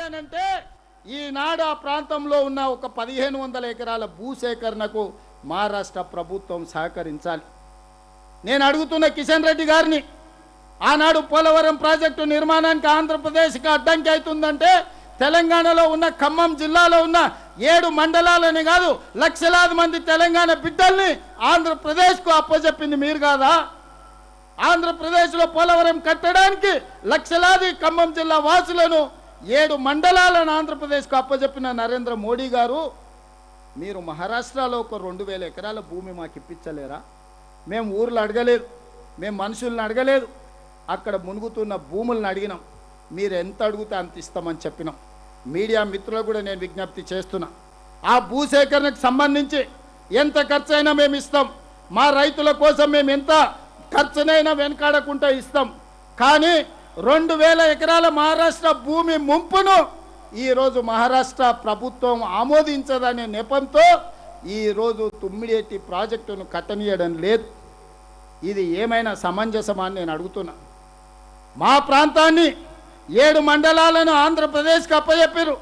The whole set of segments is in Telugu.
అనంటే ఈనాడు ఆ ప్రాంతంలో ఉన్న ఒక 1500 ఎకరాల భూసేకరణకు మహారాష్ట్ర ప్రభుత్వం సహకరించాలి. నేను అడుగుతున్న కిషన్ రెడ్డి గారిని, ఆనాడు పోలవరం ప్రాజెక్టు నిర్మాణానికి ఆంధ్రప్రదేశ్కి అడ్డంకి అవుతుందంటే తెలంగాణలో ఉన్న ఖమ్మం జిల్లాలో ఉన్న 7 మండలాలని కాదు, లక్షలాది మంది తెలంగాణ బిడ్డల్ని ఆంధ్రప్రదేశ్కు అప్పచెప్పింది మీరు కాదా? ఆంధ్రప్రదేశ్లో పోలవరం కట్టడానికి లక్షలాది ఖమ్మం జిల్లా వాసులను 7 మండలాలను ఆంధ్రప్రదేశ్కు అప్పచెప్పిన నరేంద్ర మోడీ గారు, మీరు మహారాష్ట్రలో ఒక 2000 ఎకరాల భూమి మాకు ఇప్పించలేరా? మేము ఊర్లు అడగలేదు, మేము మనుషులను అడగలేదు, అక్కడ మునుగుతున్న భూములను అడిగినాం. మీరు ఎంత అడిగితే అంత ఇస్తామని చెప్పినాం. మీడియా మిత్రులకు కూడా నేను విజ్ఞప్తి చేస్తున్నా, ఆ భూసేకరణకు సంబంధించి ఎంత ఖర్చైనా మేము ఇస్తాం. మా రైతుల కోసం మేము ఎంత ఖర్చునైనా వెనకాడకుండా ఇస్తాం. కానీ 2000 ఎకరాల మహారాష్ట్ర భూమి ముంపును ఈరోజు మహారాష్ట్ర ప్రభుత్వం ఆమోదించదనే నెపంతో ఈరోజు తుమ్మిడిఎట్టి ప్రాజెక్టును కట్టనీయడం లేదు. ఇది ఏమైనా సమంజసమా అని నేను అడుగుతున్నా. మా ప్రాంతాన్ని 7 మండలాలను ఆంధ్రప్రదేశ్కి అప్పచెప్పారు.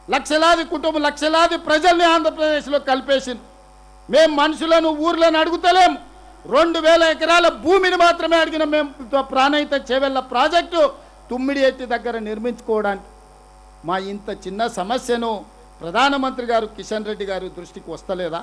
లక్షలాది కుటుంబం, లక్షలాది ప్రజల్ని ఆంధ్రప్రదేశ్లో కలిపేసింది. మేము మనుషులను ఊర్లను అడుగుతలేము, 2000 ఎకరాల భూమిని మాత్రమే అడిగిన మేము ప్రాణహిత చేవెళ్ళ ప్రాజెక్టు తుమ్మిడిఎట్టి దగ్గర నిర్మించుకోవడానికి. మా ఇంత చిన్న సమస్యను ప్రధానమంత్రి గారు కిషన్ రెడ్డి గారు దృష్టికి వస్తలేదా?